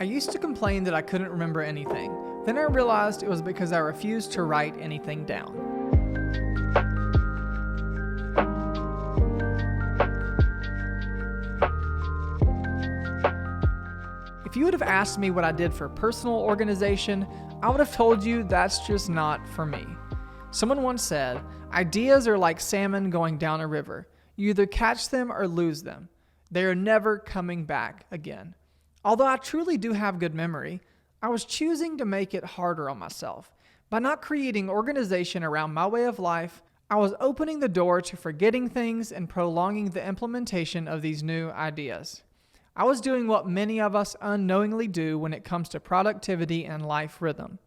I used to complain that I couldn't remember anything. Then I realized it was because I refused to write anything down. If you would have asked me what I did for personal organization, I would have told you that's just not for me. Someone once said, ideas are like salmon going down a river. You either catch them or lose them. They are never coming back again. Although I truly do have good memory, I was choosing to make it harder on myself. By not creating organization around my way of life, I was opening the door to forgetting things and prolonging the implementation of these new ideas. I was doing what many of us unknowingly do when it comes to productivity and life rhythm.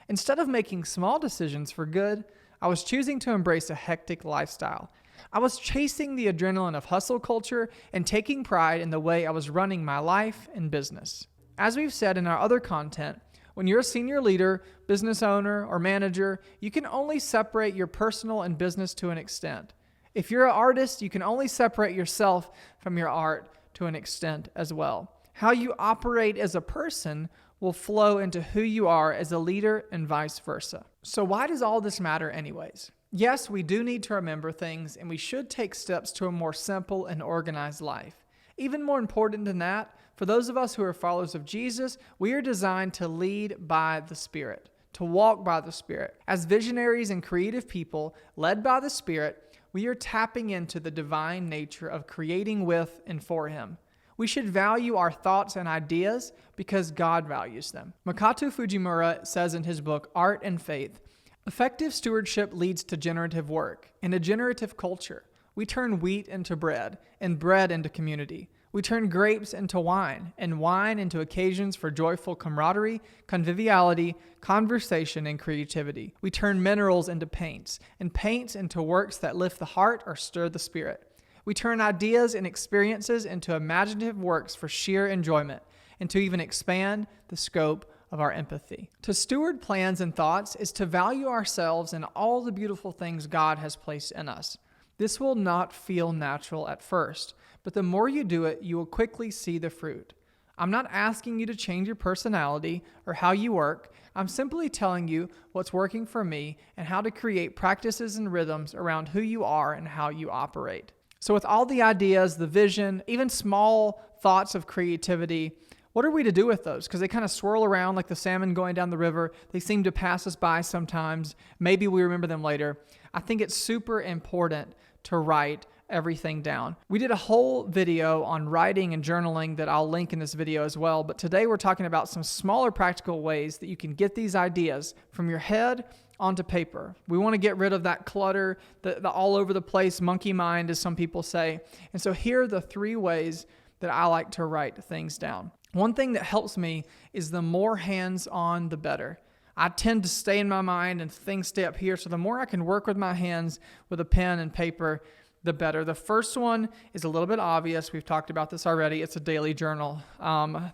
Instead of making small decisions for good, I was choosing to embrace a hectic lifestyle. I was chasing the adrenaline of hustle culture and taking pride in the way I was running my life and business. As we've said in our other content, when you're a senior leader, business owner, or manager, you can only separate your personal and business to an extent. If you're an artist, you can only separate yourself from your art to an extent as well. How you operate as a person will flow into who you are as a leader and vice versa. So why does all this matter anyways? Yes, we do need to remember things, and we should take steps to a more simple and organized life. Even more important than that, for those of us who are followers of Jesus, we are designed to lead by the Spirit, to walk by the Spirit. As visionaries and creative people led by the Spirit, we are tapping into the divine nature of creating with and for Him. We should value our thoughts and ideas because God values them. Makoto Fujimura says in his book, Art and Faith, effective stewardship leads to generative work and a generative culture. We turn wheat into bread and bread into community. We turn grapes into wine and wine into occasions for joyful camaraderie, conviviality, conversation, and creativity. We turn minerals into paints and paints into works that lift the heart or stir the spirit. We turn ideas and experiences into imaginative works for sheer enjoyment and to even expand the scope of our empathy. To steward plans and thoughts is to value ourselves and all the beautiful things God has placed in us. This will not feel natural at first, but the more you do it, you will quickly see the fruit. I'm not asking you to change your personality or how you work. I'm simply telling you what's working for me and how to create practices and rhythms around who you are and how you operate. So with all the ideas, the vision, even small thoughts of creativity, what are we to do with those? Because they kind of swirl around like the salmon going down the river. They seem to pass us by sometimes. Maybe we remember them later. I think it's super important to write everything down. We did a whole video on writing and journaling that I'll link in this video as well. But today we're talking about some smaller practical ways that you can get these ideas from your head onto paper. We want to get rid of that clutter, the all over the place monkey mind, as some people say. And so here are the 3 ways that I like to write things down. One thing that helps me is the more hands-on, the better. I tend to stay in my mind and things stay up here. So the more I can work with my hands with a pen and paper, the better. The first one is a little bit obvious. We've talked about this already. It's a daily journal.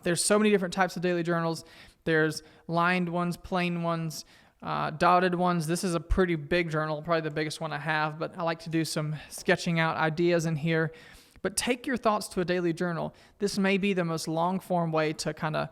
There's so many different types of daily journals. There's lined ones, plain ones, dotted ones. This is a pretty big journal, probably the biggest one I have, but I like to do some sketching out ideas in here. But take your thoughts to a daily journal. This may be the most long-form way to kind of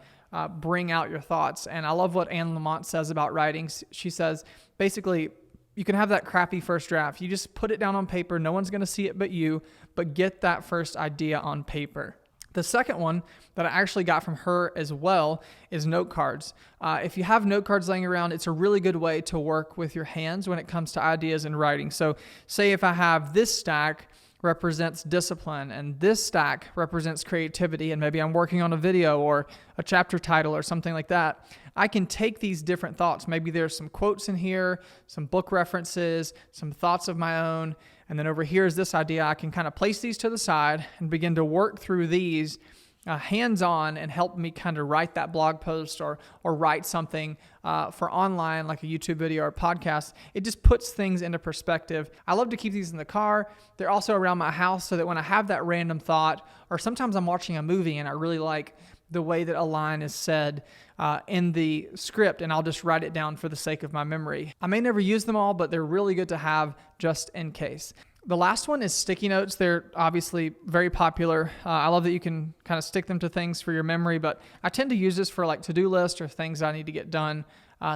bring out your thoughts. And I love what Anne Lamott says about writing. She says, basically, you can have that crappy first draft. You just put it down on paper. No one's going to see it but you, but get that first idea on paper. The second one that I actually got from her as well is note cards. If you have note cards laying around, it's a really good way to work with your hands when it comes to ideas and writing. So say if I have this stack represents discipline and this stack represents creativity, and maybe I'm working on a video or a chapter title or something like that, I can take these different thoughts. Maybe there's some quotes in here, some book references, some thoughts of my own, and then over here is this idea. I can kind of place these to the side and begin to work through these hands-on and help me kind of write that blog post or write something for online, like a YouTube video or podcast. It just puts things into perspective. I love to keep these in the car. They're also around my house so that when I have that random thought, or sometimes I'm watching a movie and I really like the way that a line is said in the script, and I'll just write it down for the sake of my memory. I may never use them all, but they're really good to have just in case. The last one is sticky notes. They're obviously very popular. I love that you can kind of stick them to things for your memory, but I tend to use this for like to-do lists or things I need to get done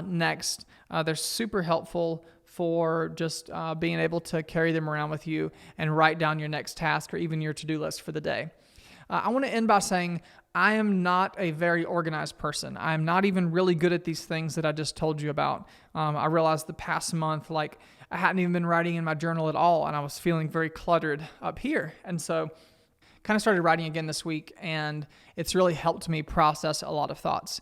next. They're super helpful for just being able to carry them around with you and write down your next task or even your to-do list for the day. I want to end by saying I am not a very organized person. I am not even really good at these things that I just told you about. I realized the past month, like I hadn't even been writing in my journal at all, and I was feeling very cluttered up here. And so kind of started writing again this week, and it's really helped me process a lot of thoughts.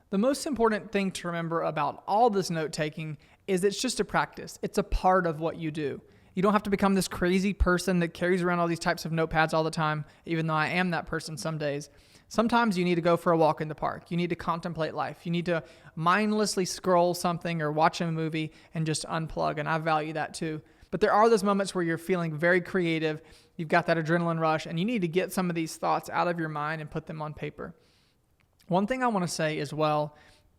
The most important thing to remember about all this note-taking is it's just a practice. It's a part of what you do. You don't have to become this crazy person that carries around all these types of notepads all the time, even though I am that person some days. Sometimes you need to go for a walk in the park. You need to contemplate life. You need to mindlessly scroll something or watch a movie and just unplug, and I value that too. But there are those moments where you're feeling very creative, you've got that adrenaline rush, and you need to get some of these thoughts out of your mind and put them on paper. One thing I want to say as well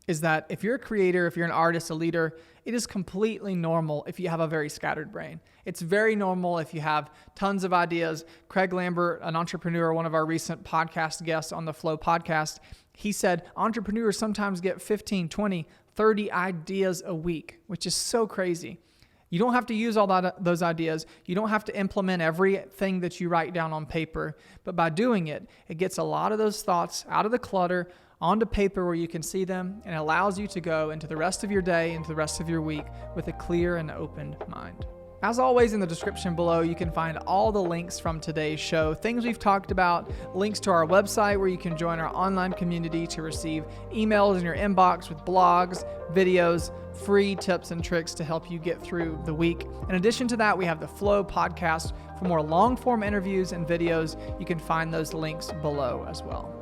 is that if you're a creator, if you're an artist, a leader, it is completely normal if you have a very scattered brain. It's very normal if you have tons of ideas. Craig Lambert, an entrepreneur, one of our recent podcast guests on the Flow podcast, he said entrepreneurs sometimes get 15, 20, 30 ideas a week, which is so crazy. You don't have to use all those ideas. You don't have to implement everything that you write down on paper. But by doing it, it gets a lot of those thoughts out of the clutter, onto paper where you can see them, and allows you to go into the rest of your day, into the rest of your week with a clear and open mind. As always, in the description below, you can find all the links from today's show, things we've talked about, links to our website where you can join our online community to receive emails in your inbox with blogs, videos, free tips and tricks to help you get through the week. In addition to that, we have the Flow podcast for more long-form interviews and videos. You can find those links below as well.